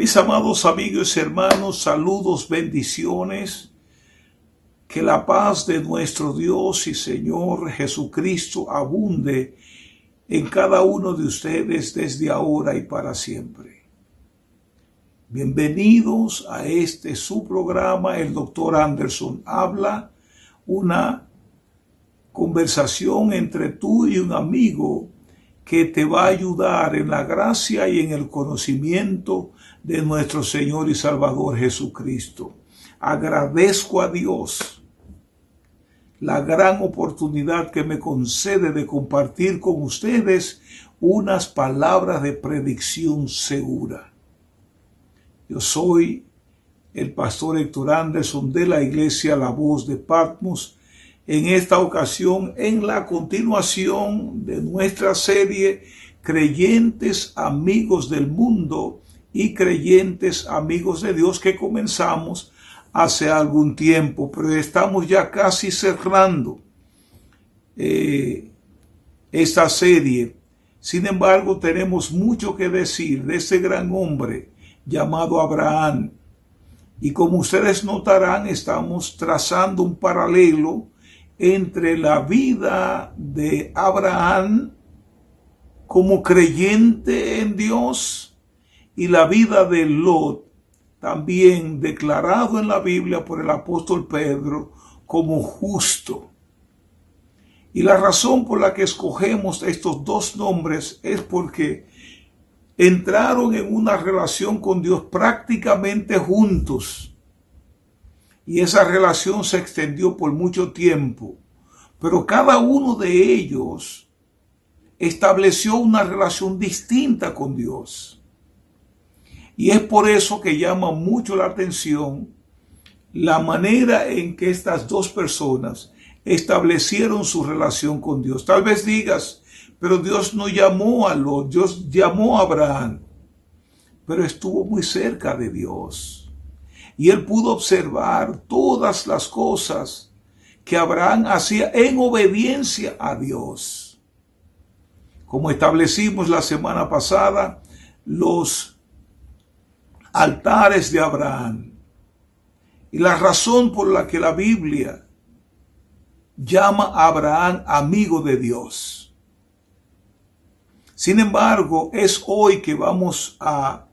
Mis amados amigos y hermanos, saludos, bendiciones. Que la paz de nuestro Dios y Señor Jesucristo abunde en cada uno de ustedes desde ahora y para siempre. Bienvenidos a su programa, el Dr. Anderson habla, una conversación entre tú y un amigo que te va a ayudar en la gracia y en el conocimiento de nuestro Señor y Salvador Jesucristo. Agradezco a Dios la gran oportunidad que me concede de compartir con ustedes unas palabras de predicción segura. Yo soy el pastor Héctor Anderson de la iglesia La Voz de Patmos, en esta ocasión en la continuación de nuestra serie Creyentes Amigos del Mundo y Creyentes Amigos de Dios, que comenzamos hace algún tiempo, pero estamos ya casi cerrando esta serie. Sin embargo, tenemos mucho que decir de ese gran hombre llamado Abraham. Y como ustedes notarán, estamos trazando un paralelo entre la vida de Abraham como creyente en Dios y la vida de Lot, también declarado en la Biblia por el apóstol Pedro como justo. Y la razón por la que escogemos estos dos nombres es porque entraron en una relación con Dios prácticamente juntos. Y esa relación se extendió por mucho tiempo. Pero cada uno de ellos estableció una relación distinta con Dios. Y es por eso que llama mucho la atención la manera en que estas dos personas establecieron su relación con Dios. Tal vez digas, pero Dios no llamó a Lot, Dios llamó a Abraham, pero estuvo muy cerca de Dios. Y él pudo observar todas las cosas que Abraham hacía en obediencia a Dios. Como establecimos la semana pasada, los altares de Abraham y la razón por la que la Biblia llama a Abraham amigo de Dios. Sin embargo, es hoy que vamos a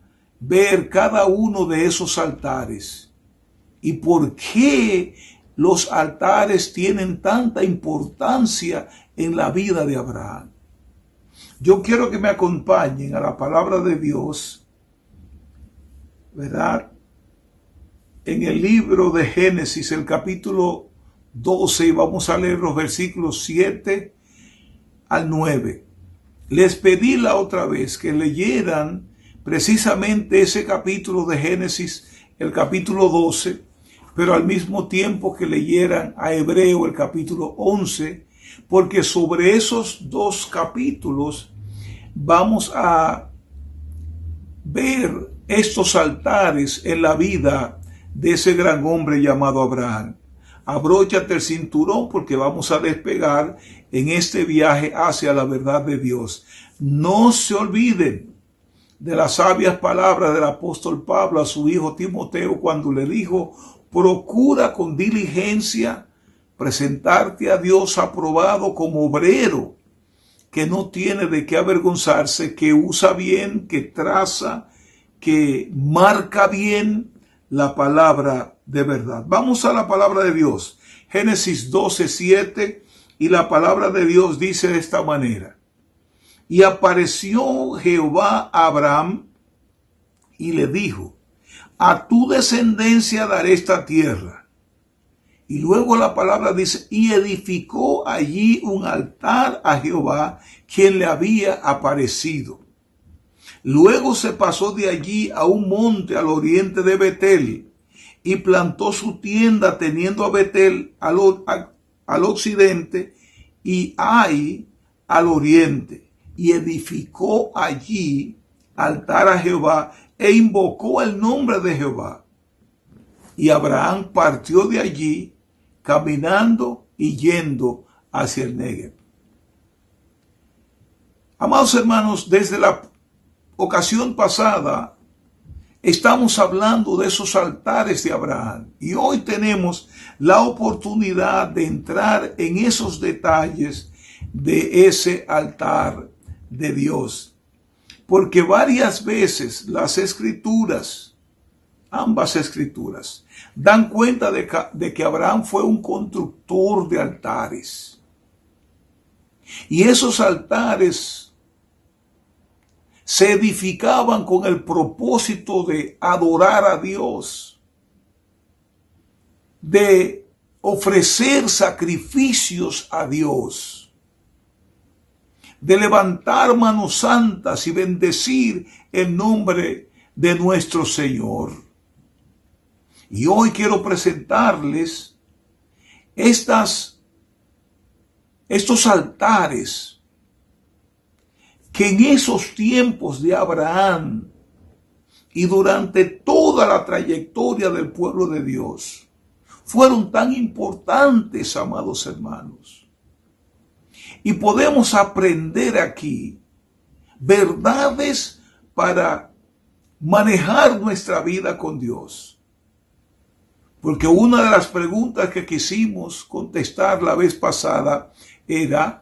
ver cada uno de esos altares y por qué los altares tienen tanta importancia en la vida de Abraham. Yo quiero que me acompañen a la palabra de Dios, ¿verdad? En el libro de Génesis, el capítulo 12, y vamos a leer los versículos 7 al 9. Les pedí la otra vez que leyeran precisamente ese capítulo de Génesis, el capítulo 12, pero al mismo tiempo que leyeran a Hebreo el capítulo 11, porque sobre esos dos capítulos vamos a ver estos altares en la vida de ese gran hombre llamado Abraham. Abróchate el cinturón porque vamos a despegar en este viaje hacia la verdad de Dios. No se olviden de las sabias palabras del apóstol Pablo a su hijo Timoteo cuando le dijo: procura con diligencia presentarte a Dios aprobado como obrero que no tiene de qué avergonzarse, que usa bien, que traza, que marca bien la palabra de verdad. Vamos a la palabra de Dios. Génesis 12:7, y la palabra de Dios dice de esta manera: y apareció Jehová a Abraham y le dijo: a tu descendencia daré esta tierra. Y luego la palabra dice: y edificó allí un altar a Jehová, quien le había aparecido. Luego se pasó de allí a un monte al oriente de Betel, y plantó su tienda teniendo a Betel al occidente y Ai al oriente. Y edificó allí altar a Jehová e invocó el nombre de Jehová. Y Abraham partió de allí caminando y yendo hacia el Negev. Amados hermanos, desde la ocasión pasada Estamos hablando de esos altares de Abraham y hoy tenemos la oportunidad de entrar en esos detalles de ese altar de Dios. Porque varias veces las escrituras, ambas escrituras, dan cuenta de que Abraham fue un constructor de altares. Y esos altares se edificaban con el propósito de adorar a Dios, de ofrecer sacrificios a Dios, de levantar manos santas y bendecir el nombre de nuestro Señor. Y hoy quiero presentarles estos altares que en esos tiempos de Abraham y durante toda la trayectoria del pueblo de Dios fueron tan importantes, amados hermanos. Y podemos aprender aquí verdades para manejar nuestra vida con Dios. Porque una de las preguntas que quisimos contestar la vez pasada era: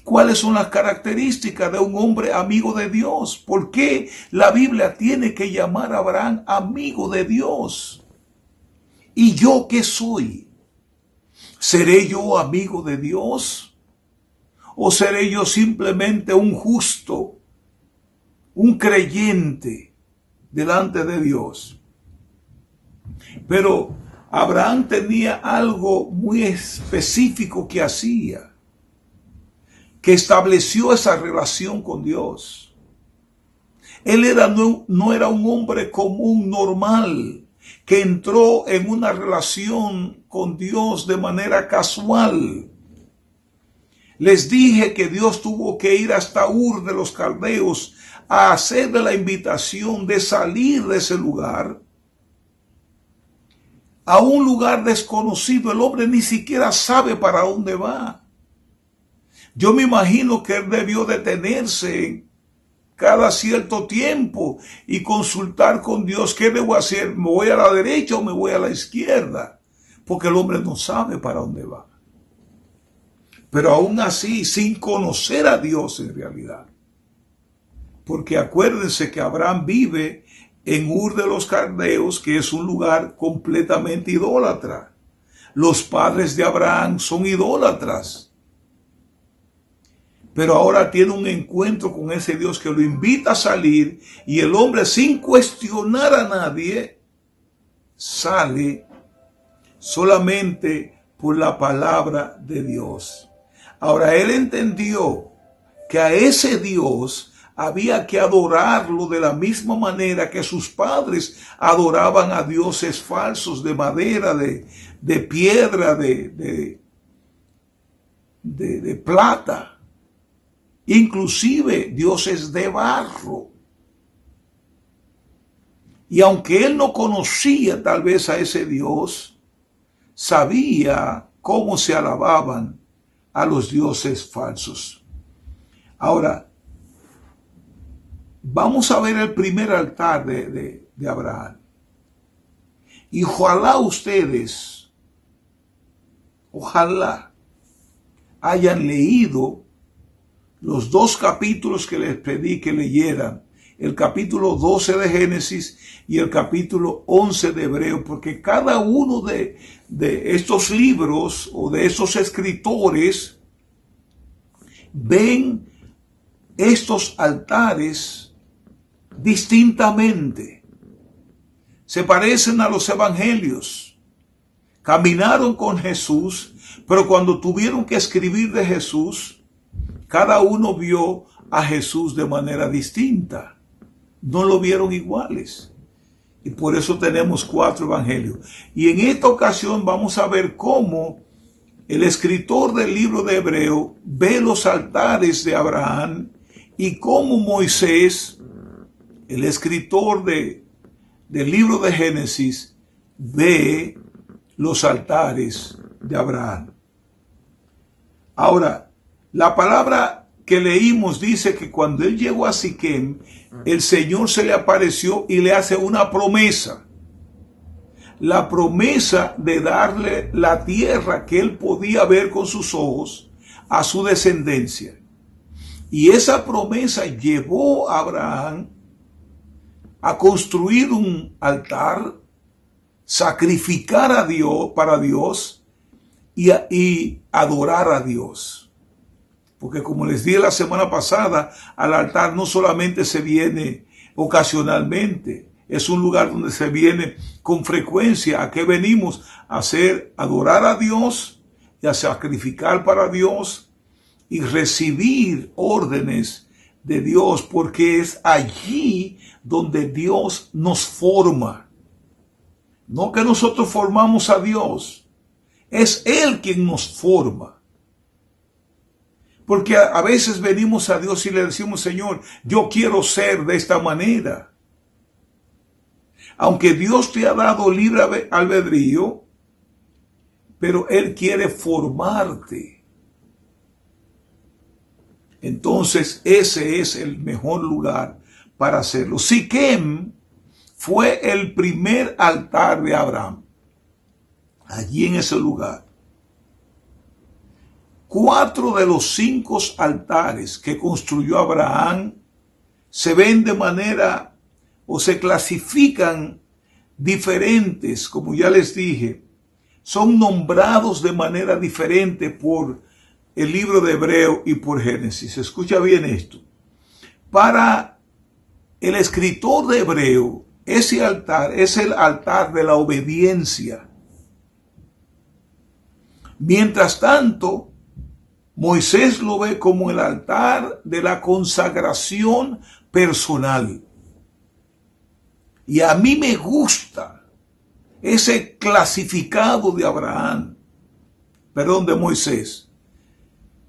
¿cuáles son las características de un hombre amigo de Dios? ¿Por qué la Biblia tiene que llamar a Abraham amigo de Dios? ¿Y yo qué soy? ¿Seré yo amigo de Dios? ¿O seré yo simplemente un justo, un creyente delante de Dios? Pero Abraham tenía algo muy específico que hacía, que estableció esa relación con Dios. Él no era un hombre común, normal, que entró en una relación con Dios de manera casual. Les dije que Dios tuvo que ir hasta Ur de los Caldeos a hacerle la invitación de salir de ese lugar a un lugar desconocido. El hombre ni siquiera sabe para dónde va. Yo me imagino que él debió detenerse cada cierto tiempo y consultar con Dios: ¿qué debo hacer? ¿Me voy a la derecha o me voy a la izquierda? Porque el hombre no sabe para dónde va. Pero aún así, sin conocer a Dios en realidad. Porque acuérdense que Abraham vive en Ur de los Caldeos, que es un lugar completamente idólatra. Los padres de Abraham son idólatras. Pero ahora tiene un encuentro con ese Dios que lo invita a salir, y el hombre, sin cuestionar a nadie, sale solamente por la palabra de Dios. Ahora él entendió que a ese Dios había que adorarlo de la misma manera que sus padres adoraban a dioses falsos de madera, de piedra, de plata. Inclusive dioses de barro. Y aunque él no conocía tal vez a ese Dios, sabía cómo se alababan a los dioses falsos. Ahora, vamos a ver el primer altar de Abraham. Y ojalá ustedes, hayan leído los dos capítulos que les pedí que leyeran, el capítulo 12 de Génesis y el capítulo 11 de Hebreo, porque cada uno de estos libros o de estos escritores ven estos altares distintamente. Se parecen a los evangelios. Caminaron con Jesús, pero cuando tuvieron que escribir de Jesús, cada uno vio a Jesús de manera distinta. No lo vieron iguales. Y por eso tenemos 4 evangelios. Y en esta ocasión vamos a ver cómo el escritor del libro de Hebreo ve los altares de Abraham y cómo Moisés, el escritor del libro de Génesis, ve los altares de Abraham. Ahora, la palabra que leímos dice que cuando él llegó a Siquem, el Señor se le apareció y le hace una promesa. La promesa de darle la tierra que él podía ver con sus ojos a su descendencia. Y esa promesa llevó a Abraham a construir un altar, sacrificar a Dios para Dios y adorar a Dios. Porque como les dije la semana pasada, al altar no solamente se viene ocasionalmente, es un lugar donde se viene con frecuencia. ¿A qué venimos? A hacer, adorar a Dios y a sacrificar para Dios y recibir órdenes de Dios, porque es allí donde Dios nos forma. No que nosotros formamos a Dios, es Él quien nos forma. Porque a veces venimos a Dios y le decimos, Señor, yo quiero ser de esta manera. Aunque Dios te ha dado libre albedrío, pero Él quiere formarte. Entonces ese es el mejor lugar para hacerlo. Siquem fue el primer altar de Abraham. Allí en ese lugar. 4 de los 5 altares que construyó Abraham se ven de manera o se clasifican diferentes, como ya les dije. Son nombrados de manera diferente por el libro de Hebreo y por Génesis. Escucha bien esto. Para el escritor de Hebreo, ese altar es el altar de la obediencia. Mientras tanto, Moisés lo ve como el altar de la consagración personal. Y a mí me gusta ese clasificado de de Moisés,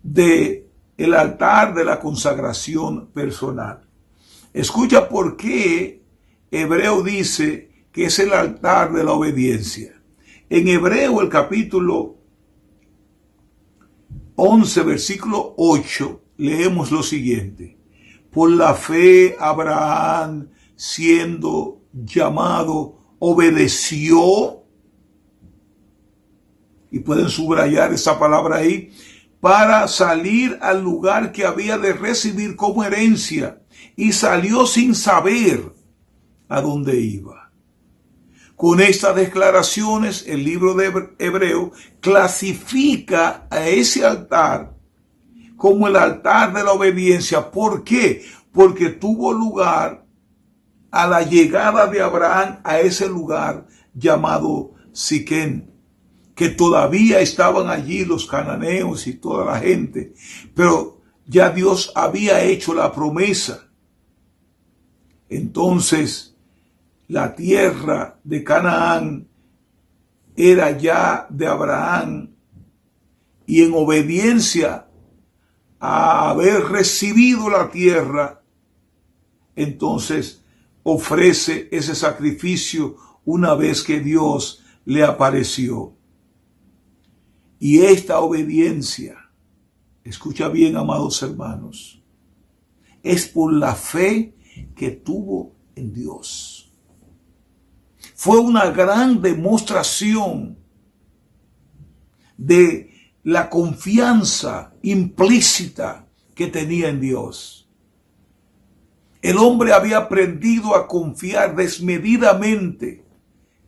de el altar de la consagración personal. Escucha por qué Hebreo dice que es el altar de la obediencia. En Hebreo, el capítulo 11, versículo 8, leemos lo siguiente. Por la fe, Abraham, siendo llamado, obedeció, y pueden subrayar esa palabra ahí, para salir al lugar que había de recibir como herencia, y salió sin saber a dónde iba. Con estas declaraciones, el libro de Hebreo clasifica a ese altar como el altar de la obediencia. ¿Por qué? Porque tuvo lugar a la llegada de Abraham a ese lugar llamado Siquem, que todavía estaban allí los cananeos y toda la gente, pero ya Dios había hecho la promesa. Entonces, la tierra de Canaán era ya de Abraham, y en obediencia a haber recibido la tierra, entonces ofrece ese sacrificio una vez que Dios le apareció. Y esta obediencia, escucha bien, amados hermanos, es por la fe que tuvo en Dios. Fue una gran demostración de la confianza implícita que tenía en Dios. El hombre había aprendido a confiar desmedidamente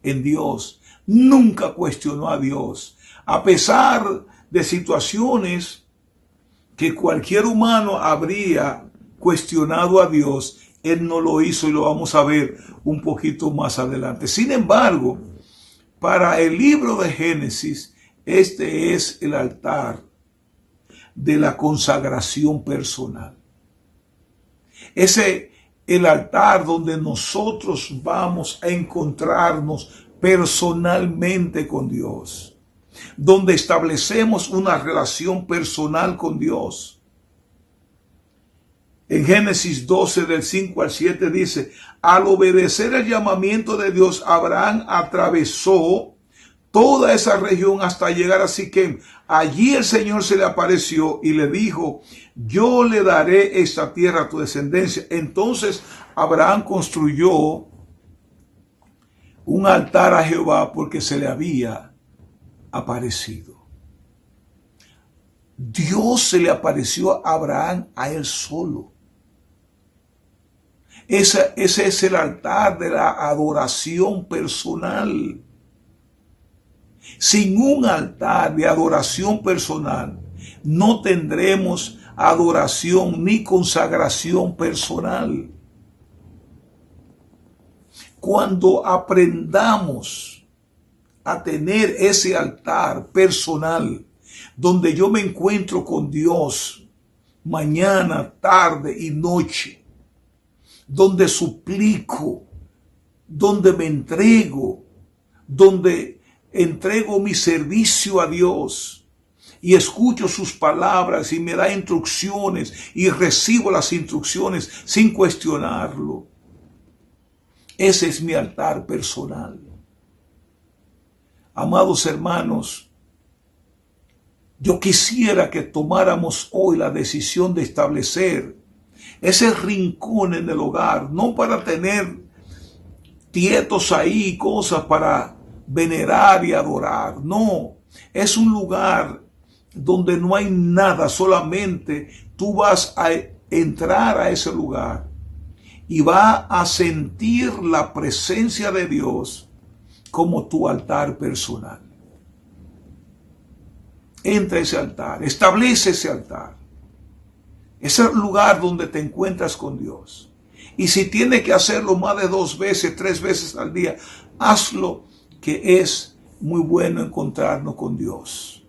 en Dios. Nunca cuestionó a Dios. A pesar de situaciones que cualquier humano habría cuestionado a Dios, Él no lo hizo, y lo vamos a ver un poquito más adelante. Sin embargo, para el libro de Génesis, este es el altar de la consagración personal. El altar donde nosotros vamos a encontrarnos personalmente con Dios, donde establecemos una relación personal con Dios. En Génesis 12, del 5 al 7 dice, al obedecer el llamamiento de Dios, Abraham atravesó toda esa región hasta llegar a Siquem. Allí el Señor se le apareció y le dijo, yo le daré esta tierra a tu descendencia. Entonces Abraham construyó un altar a Jehová porque se le había aparecido. Dios se le apareció a Abraham a él solo. Ese es el altar de la adoración personal. Sin un altar de adoración personal, no tendremos adoración ni consagración personal. Cuando aprendamos a tener ese altar personal, donde yo me encuentro con Dios mañana, tarde y noche, donde suplico, donde me entrego, donde entrego mi servicio a Dios y escucho sus palabras y me da instrucciones y recibo las instrucciones sin cuestionarlo. Ese es mi altar personal. Amados hermanos, yo quisiera que tomáramos hoy la decisión de establecer ese rincón en el hogar, no para tener tietos ahí, cosas para venerar y adorar. No, es un lugar donde no hay nada, solamente tú vas a entrar a ese lugar y vas a sentir la presencia de Dios como tu altar personal. Entra a ese altar, establece ese altar. Es el lugar donde te encuentras con Dios. Y si tienes que hacerlo más de 2 veces, 3 veces al día, hazlo, que es muy bueno encontrarnos con Dios.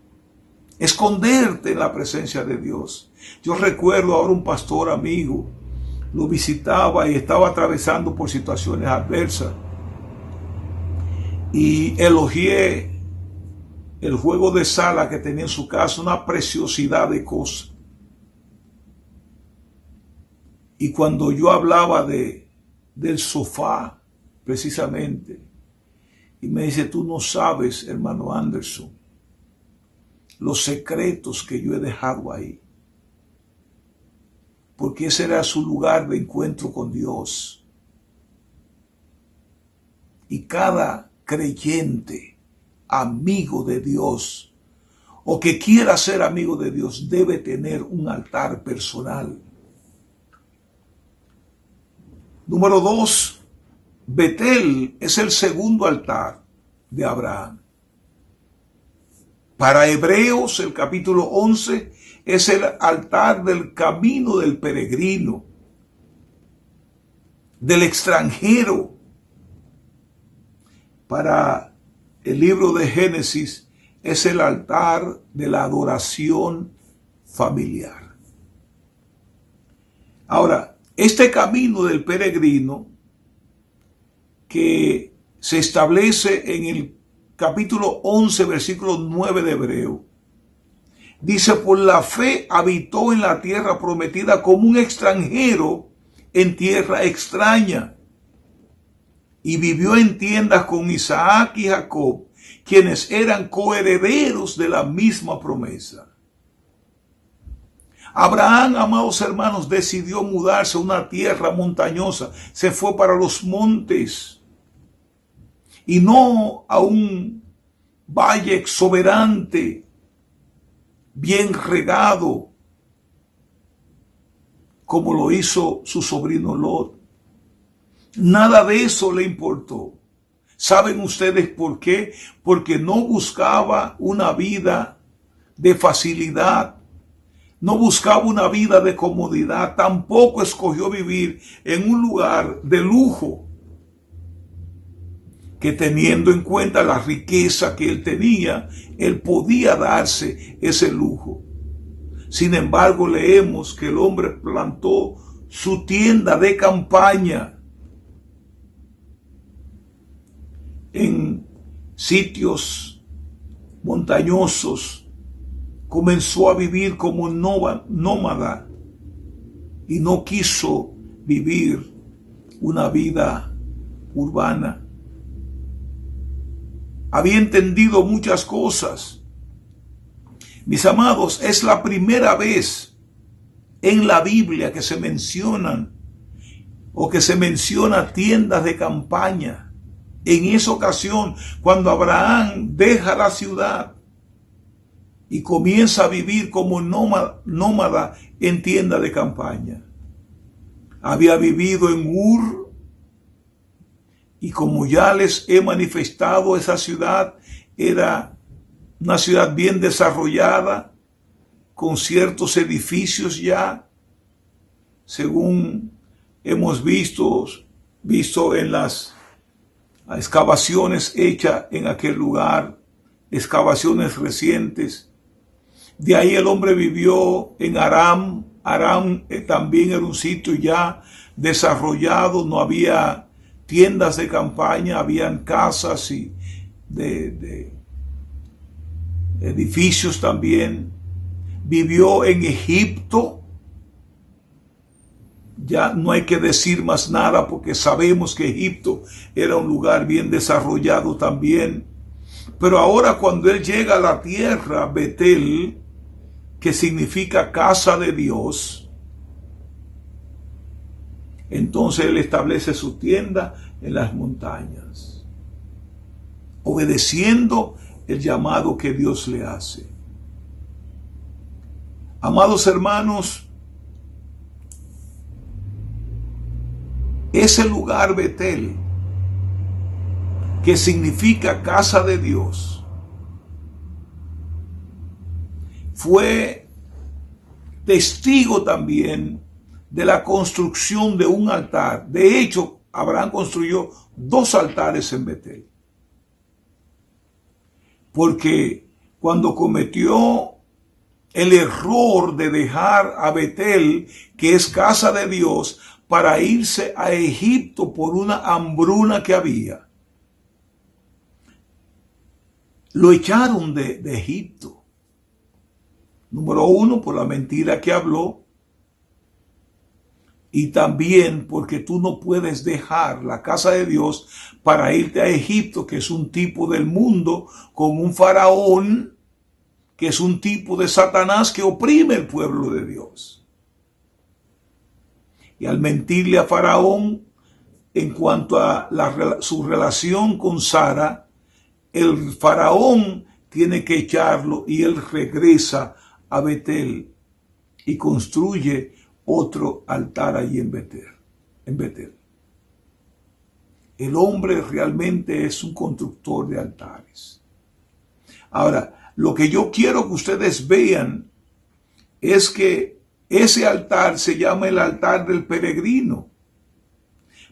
Esconderte en la presencia de Dios. Yo recuerdo ahora un pastor amigo, lo visitaba y estaba atravesando por situaciones adversas. Y elogié el juego de sala que tenía en su casa, una preciosidad de cosas. Y cuando yo hablaba del sofá, precisamente, y me dice, tú no sabes, hermano Anderson, los secretos que yo he dejado ahí. Porque ese era su lugar de encuentro con Dios. Y cada creyente, amigo de Dios, o que quiera ser amigo de Dios, debe tener un altar personal. Número 2, Betel es el segundo altar de Abraham. Para Hebreos, el capítulo 11, es el altar del camino del peregrino, del extranjero. Para el libro de Génesis, es el altar de la adoración familiar. Ahora, este camino del peregrino que se establece en el capítulo 11, versículo 9 de Hebreo, dice, por la fe habitó en la tierra prometida como un extranjero en tierra extraña, y vivió en tiendas con Isaac y Jacob, quienes eran coherederos de la misma promesa. Abraham, amados hermanos, decidió mudarse a una tierra montañosa. Se fue para los montes y no a un valle exuberante, bien regado, como lo hizo su sobrino Lot. Nada de eso le importó. ¿Saben ustedes por qué? Porque no buscaba una vida de facilidad. No buscaba una vida de comodidad, tampoco escogió vivir en un lugar de lujo, que teniendo en cuenta la riqueza que él tenía, él podía darse ese lujo. Sin embargo, leemos que el hombre plantó su tienda de campaña en sitios montañosos. Comenzó a vivir como nómada y no quiso vivir una vida urbana. había entendido muchas cosas. Mis amados, es la primera vez en la Biblia que se mencionan o que se menciona tiendas de campaña. En esa ocasión, cuando Abraham deja la ciudad y comienza a vivir como nómada en tienda de campaña. Había vivido en Ur, y como ya les he manifestado, esa ciudad era una ciudad bien desarrollada, con ciertos edificios ya, según hemos visto en las excavaciones hechas en aquel lugar, excavaciones recientes. De ahí el hombre vivió en Aram. Aram también era un sitio ya desarrollado, no había tiendas de campaña, habían casas y de edificios también. Vivió en Egipto. Ya no hay que decir más nada porque sabemos que Egipto era un lugar bien desarrollado también. Pero ahora cuando él llega a la tierra, Betel, que significa casa de Dios, entonces él establece su tienda en las montañas, obedeciendo el llamado que Dios le hace. Amados hermanos, ese lugar Betel, que significa casa de Dios, fue testigo también de la construcción de un altar. De hecho, Abraham construyó 2 altares en Betel. Porque cuando cometió el error de dejar a Betel, que es casa de Dios, para irse a Egipto por una hambruna que había, lo echaron de Egipto. Número 1, por la mentira que habló, y también porque tú no puedes dejar la casa de Dios para irte a Egipto, que es un tipo del mundo, con un faraón, que es un tipo de Satanás que oprime el pueblo de Dios. Y al mentirle a Faraón en cuanto a su relación con Sara, el faraón tiene que echarlo y él regresa a Betel y construye otro altar allí en Betel. El hombre realmente es un constructor de altares. Ahora, lo que yo quiero que ustedes vean es que ese altar se llama el altar del peregrino.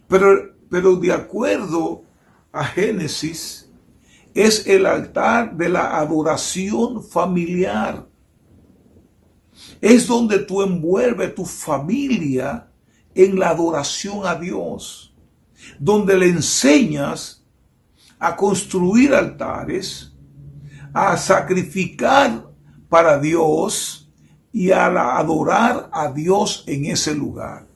Pero de acuerdo a Génesis, es el altar de la adoración familiar. Es donde tú envuelves tu familia en la adoración a Dios, donde le enseñas a construir altares, a sacrificar para Dios y a adorar a Dios en ese lugar.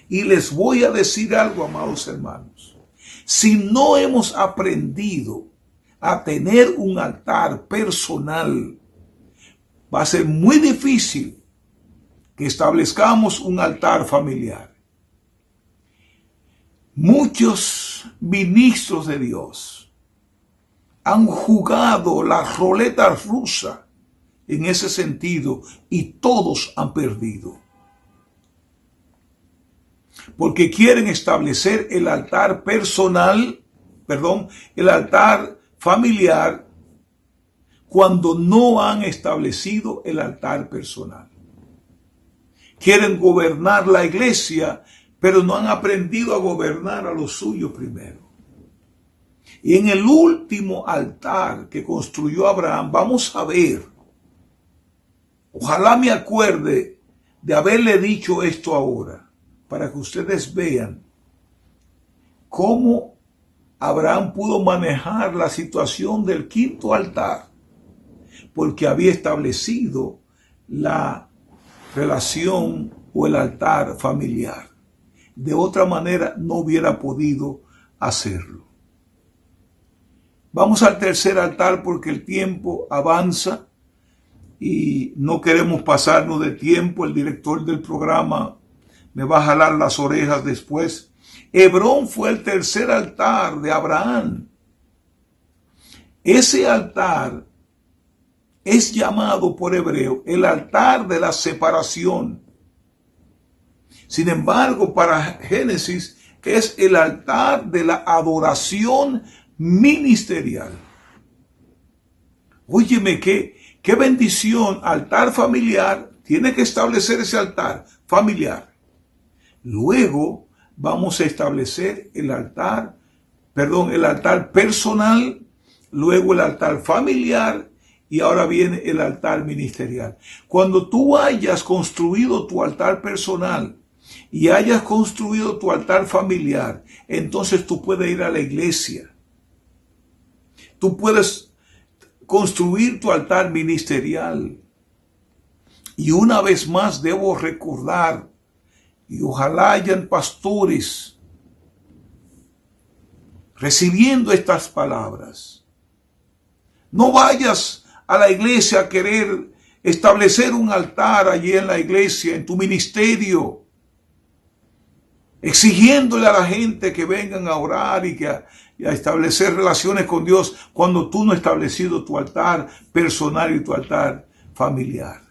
Y les voy a decir algo, amados hermanos. Si no hemos aprendido a tener un altar personal, va a ser muy difícil que establezcamos un altar familiar. Muchos ministros de Dios han jugado la ruleta rusa en ese sentido y todos han perdido. Porque quieren establecer el altar el altar familiar, cuando no han establecido el altar personal. Quieren gobernar la iglesia, pero no han aprendido a gobernar a los suyos primero. Y en el último altar que construyó Abraham, vamos a ver, ojalá me acuerde de haberle dicho esto ahora, para que ustedes vean cómo Abraham pudo manejar la situación del 5º altar, porque había establecido la relación o el altar familiar. De otra manera no hubiera podido hacerlo. Vamos al tercer altar porque el tiempo avanza y no queremos pasarnos de tiempo. El director del programa me va a jalar las orejas después. Hebrón fue el tercer altar de Abraham. Ese altar es llamado por hebreo el altar de la separación. Sin embargo, para Génesis es el altar de la adoración ministerial. Óyeme, qué bendición, altar familiar. Tiene que establecer ese altar familiar. Luego vamos a establecer el altar personal, luego el altar familiar y ahora viene el altar ministerial. Cuando tú hayas construido tu altar personal y hayas construido tu altar familiar, entonces tú puedes ir a la iglesia. Tú puedes construir tu altar ministerial. Y una vez más debo recordar, y ojalá hayan pastores recibiendo estas palabras. No vayas a la iglesia a querer establecer un altar allí en la iglesia, en tu ministerio, exigiéndole a la gente que vengan a orar y a establecer relaciones con Dios cuando tú no has establecido tu altar personal y tu altar familiar.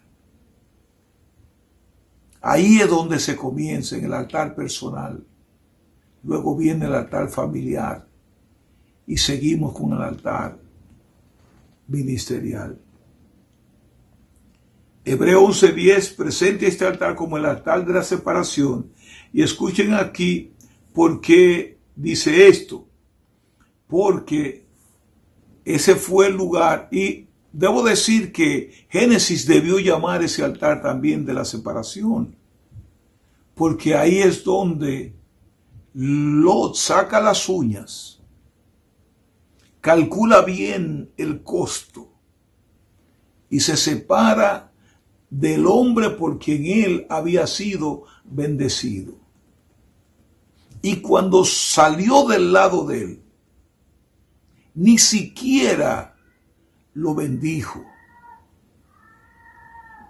Ahí es donde se comienza, en el altar personal. Luego viene el altar familiar y seguimos con el altar ministerial. Hebreo 11:10 presenta este altar como el altar de la separación. Y escuchen aquí por qué dice esto. Porque ese fue el lugar, y debo decir que Génesis debió llamar ese altar también de la separación, porque ahí es donde Lot saca las uñas, calcula bien el costo y se separa del hombre por quien él había sido bendecido. Y cuando salió del lado de él, ni siquiera lo bendijo,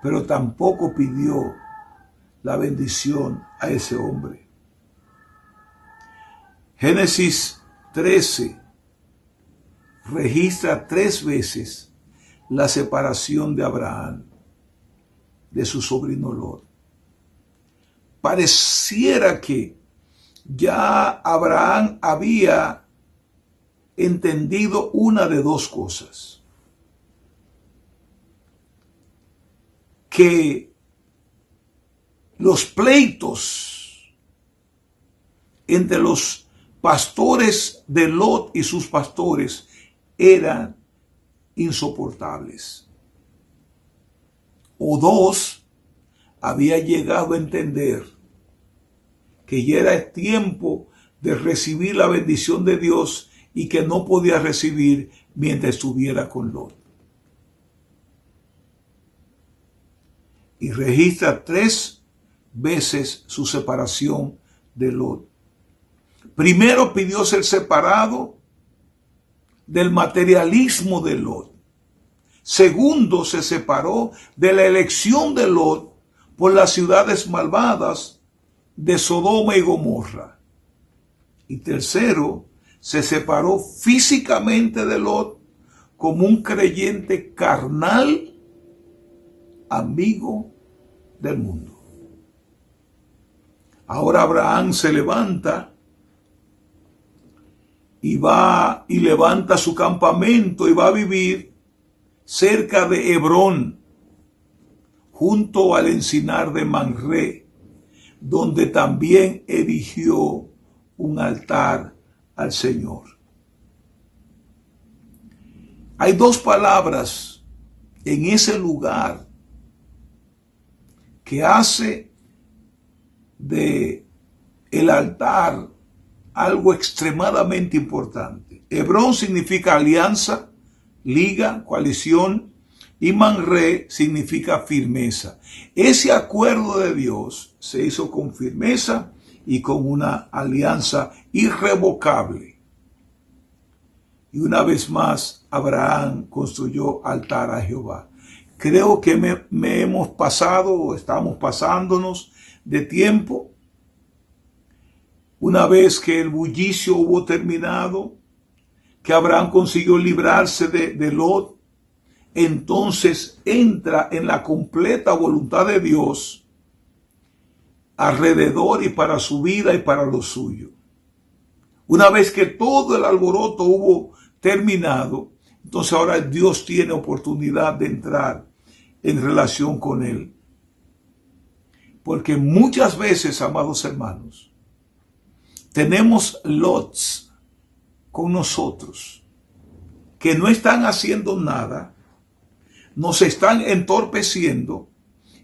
pero tampoco pidió la bendición a ese hombre. Génesis 13 registra 3 veces la separación de Abraham de su sobrino Lot. Pareciera que ya Abraham había entendido una de dos cosas: que los pleitos entre los pastores de Lot y sus pastores eran insoportables. O dos, había llegado a entender que ya era tiempo de recibir la bendición de Dios y que no podía recibir mientras estuviera con Lot. Y registra 3 veces su separación de Lot. Primero pidió ser separado del materialismo de Lot. Segundo, se separó de la elección de Lot por las ciudades malvadas de Sodoma y Gomorra. Y tercero, se separó físicamente de Lot como un creyente carnal, amigo del mundo. Ahora Abraham se levanta y va y levanta su campamento y va a vivir cerca de Hebrón, junto al encinar de Mamre, donde también erigió un altar al Señor. Hay 2 palabras en ese lugar que hace de el altar algo extremadamente importante. Hebrón significa alianza, liga, coalición, y Mamre significa firmeza. Ese acuerdo de Dios se hizo con firmeza y con una alianza irrevocable. Y una vez más, Abraham construyó altar a Jehová. Creo que me hemos pasado o estamos pasándonos de tiempo. Una vez que el bullicio hubo terminado, que Abraham consiguió librarse de Lot, entonces entra en la completa voluntad de Dios alrededor y para su vida y para lo suyo. Una vez que todo el alboroto hubo terminado, entonces ahora Dios tiene oportunidad de entrar en relación con él. Porque muchas veces, amados hermanos, tenemos lots con nosotros que no están haciendo nada, nos están entorpeciendo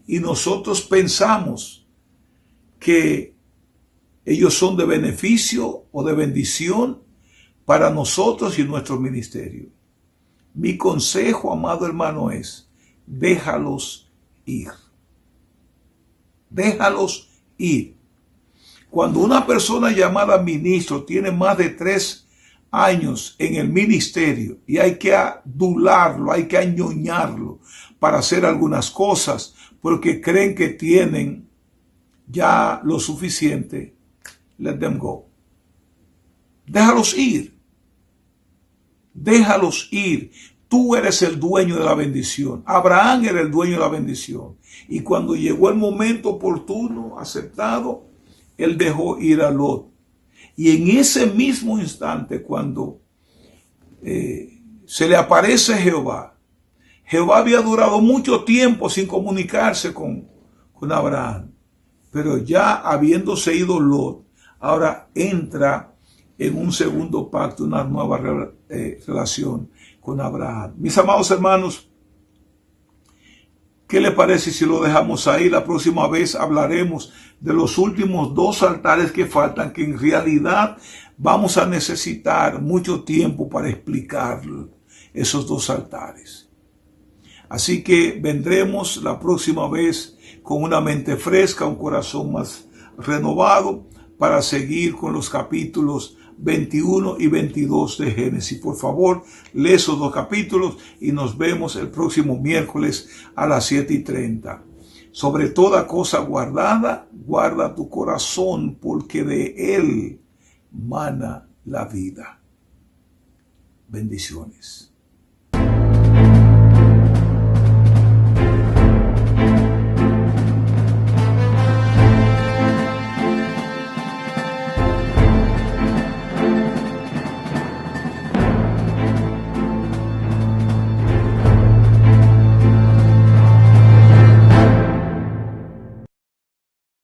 y nosotros pensamos que ellos son de beneficio o de bendición para nosotros y nuestro ministerio. Mi consejo, amado hermano, es: déjalos ir. Déjalos ir. Cuando una persona llamada ministro tiene más de 3 años en el ministerio y hay que adularlo, hay que añoñarlo para hacer algunas cosas porque creen que tienen ya lo suficiente, let them go. Déjalos ir. Déjalos ir. Tú eres el dueño de la bendición. Abraham era el dueño de la bendición. Y cuando llegó el momento oportuno, aceptado, él dejó ir a Lot. Y en ese mismo instante, cuando se le aparece Jehová, Jehová había durado mucho tiempo sin comunicarse con Abraham. Pero ya habiéndose ido Lot, ahora entra en un segundo pacto, una nueva relación con Abraham. Mis amados hermanos, ¿qué le parece si lo dejamos ahí? La próxima vez hablaremos de los últimos 2 altares que faltan, que en realidad vamos a necesitar mucho tiempo para explicar esos 2 altares. Así que vendremos la próxima vez con una mente fresca, un corazón más renovado, para seguir con los capítulos 21 y 22 de Génesis. Por favor, lee esos 2 capítulos y nos vemos el próximo miércoles a las 7:30. Sobre toda cosa guardada, guarda tu corazón, porque de él mana la vida. Bendiciones.